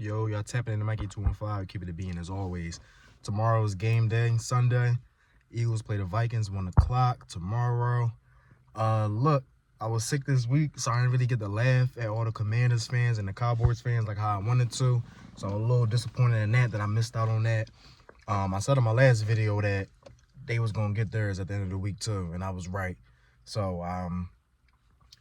Yo, y'all tapping into Mikey 215, keeping it being as always. Tomorrow's game day, Sunday. Eagles play the Vikings 1 o'clock tomorrow. Look, I was sick this week, so I didn't really get to laugh at all the Commanders fans and the Cowboys fans like how I wanted to. So I'm a little disappointed in that I missed out on that. I said in my last video that they was gonna get theirs at the end of the week too, and I was right. So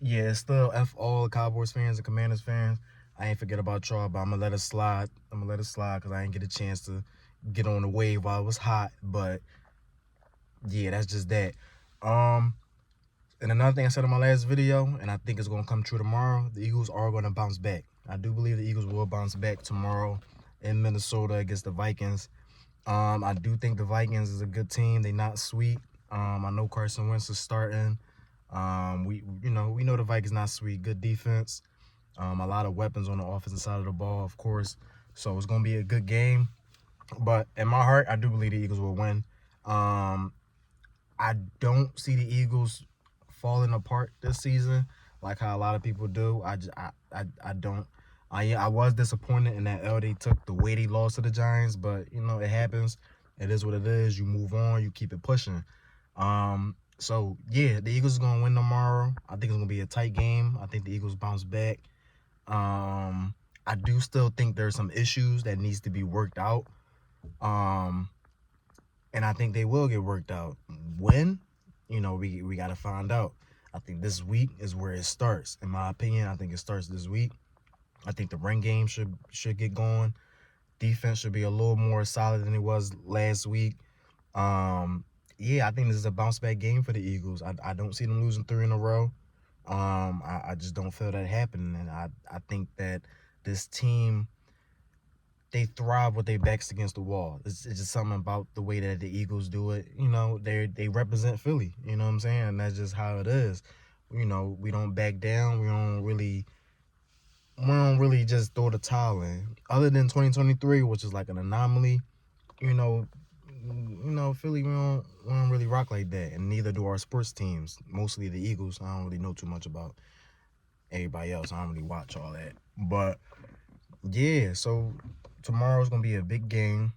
yeah, it's still F all the Cowboys fans and Commanders fans. I ain't forget about y'all, but I'm gonna let it slide. Because I didn't get a chance to get on the wave while it was hot. But yeah, that's just that. And another thing I said in my last video, and I think it's gonna come true tomorrow, the Eagles are gonna bounce back. I do believe the Eagles will bounce back tomorrow in Minnesota against the Vikings. I do think the Vikings is a good team. They not sweet. I know Carson Wentz is starting. We know the Vikings not sweet. Good defense. A lot of weapons on the offensive side of the ball, of course. So it's gonna be a good game. But in my heart, I do believe the Eagles will win. I don't see the Eagles falling apart this season like how a lot of people do. I don't. I was disappointed in that L they took the way they lost to the Giants, but it happens. It is what it is. You move on. You keep it pushing. So yeah, the Eagles are gonna win tomorrow. I think it's gonna be a tight game. I think the Eagles bounce back. I do still think there's some issues that needs to be worked out. And I think they will get worked out. When? We gotta find out. I think this week is where it starts. In my opinion, I think it starts this week. I think the run game should get going. Defense should be a little more solid than it was last week. Yeah, I think this is a bounce back game for the Eagles. I don't see them losing 3 in a row. I just don't feel that happening. And I think that this team, they thrive with their backs against the wall. It's just something about the way that the Eagles do it. They represent Philly. You know what I'm saying? And that's just how it is. We don't back down. We don't really just throw the towel in. Other than 2023, which is like an anomaly, Philly, we don't really rock like that, and neither do our sports teams. Mostly the Eagles. I don't really know too much about everybody else. I don't really watch all that. But yeah, so tomorrow's gonna be a big game.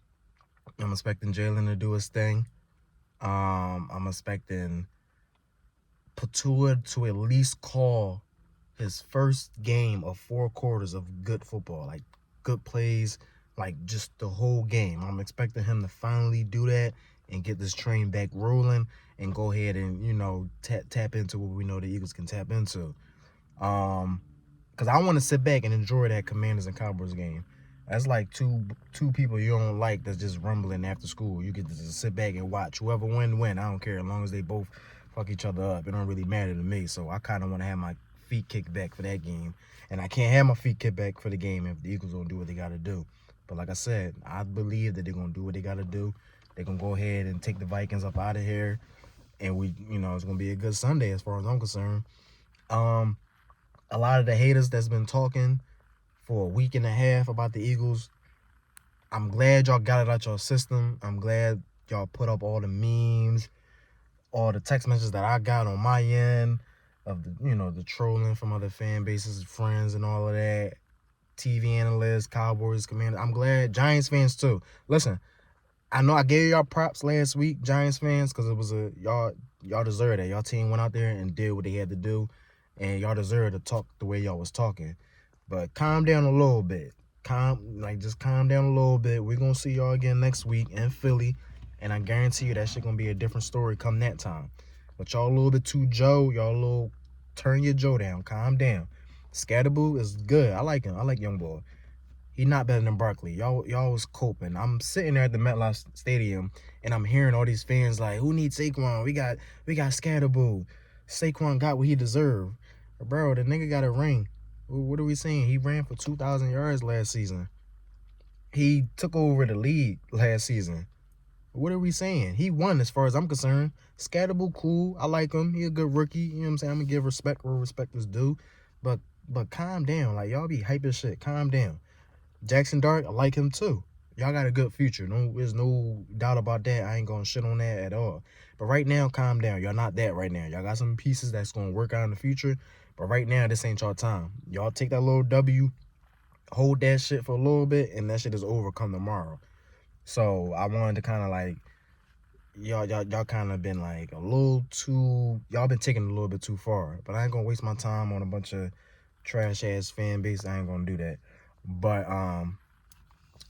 I'm expecting Jalen to do his thing. I'm expecting Patua to at least call his first game of 4 quarters of good football, like good plays, like just the whole game. I'm expecting him to finally do that and get this train back rolling and go ahead and tap into what we know the Eagles can tap into. Because I want to sit back and enjoy that Commanders and Cowboys game. That's like two people you don't like that's just rumbling after school. You get to just sit back and watch. Whoever win. I don't care. As long as they both fuck each other up, it don't really matter to me. So I kind of want to have my feet kicked back for that game. And I can't have my feet kicked back for the game if the Eagles don't do what they got to do. But like I said, I believe that they're going to do what they got to do. They're going to go ahead and take the Vikings up out of here. And it's going to be a good Sunday as far as I'm concerned. A lot of the haters that's been talking for a week and a half about the Eagles, I'm glad y'all got it out your system. I'm glad y'all put up all the memes, all the text messages that I got on my end of the trolling from other fan bases, friends and all of that, TV analysts, Cowboys, Commanders. I'm glad. Giants fans too. Listen, I know I gave y'all props last week, Giants fans, because it was y'all deserve that. Y'all team went out there and did what they had to do, and y'all deserve to talk the way y'all was talking. But calm down a little bit. Just calm down a little bit. We're going to see y'all again next week in Philly. And I guarantee you that shit going to be a different story come that time. But y'all a little bit too Joe. Turn your Joe down. Calm down. Scatterboo is good. I like him. I like Young Boy. He not better than Barkley. Y'all was coping. I'm sitting there at the MetLife Stadium, and I'm hearing all these fans like, who needs Saquon? We got Scatterboo. Saquon got what he deserved. Bro, the nigga got a ring. What are we saying? He ran for 2,000 yards last season. He took over the league last season. What are we saying? He won as far as I'm concerned. Scatterboo, cool. I like him. He a good rookie. You know what I'm saying? I'm going to give respect where respect is due. But calm down. Like, y'all be hype as shit. Calm down. Jackson Dart, I like him too. Y'all got a good future. There's no doubt about that. I ain't going to shit on that at all. But right now, calm down. Y'all not that right now. Y'all got some pieces that's going to work out in the future. But right now, this ain't y'all time. Y'all take that little W hold that shit for a little bit, and that shit is over come tomorrow. So I wanted to kind of like, y'all kind of been like a little too, y'all been taking it a little bit too far. But I ain't gonna waste my time on a bunch of trash ass fan base. I ain't gonna do that. But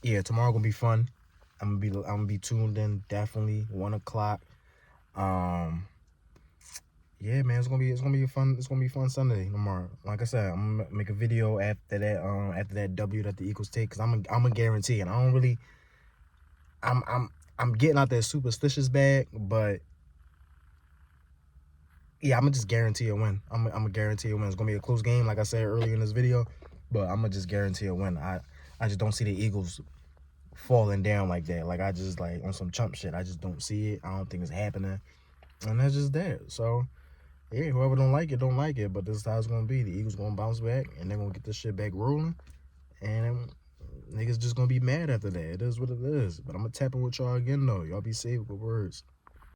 yeah, tomorrow gonna be fun. I'm gonna be tuned in, definitely 1 o'clock. Yeah, man, it's gonna be a fun Sunday tomorrow. Like I said, I'm gonna make a video after that W that the Eagles take, cause I'm a guarantee, and I don't really, I'm getting out that superstitious bag, but yeah, I'm gonna just guarantee a win. I'm gonna guarantee a win. It's gonna be a close game, like I said earlier in this video, but I'm gonna just guarantee a win. I just don't see the Eagles falling down like that. Like, I just, like, on some chump shit, I just don't see it. I don't think it's happening, and that's just that. So yeah, whoever don't like it, but this is how it's gonna be. The Eagles gonna bounce back, and they're gonna get this shit back rolling, and niggas just gonna be mad after that. It is what it is. But I'm gonna tap in with y'all again, though. Y'all be safe with words.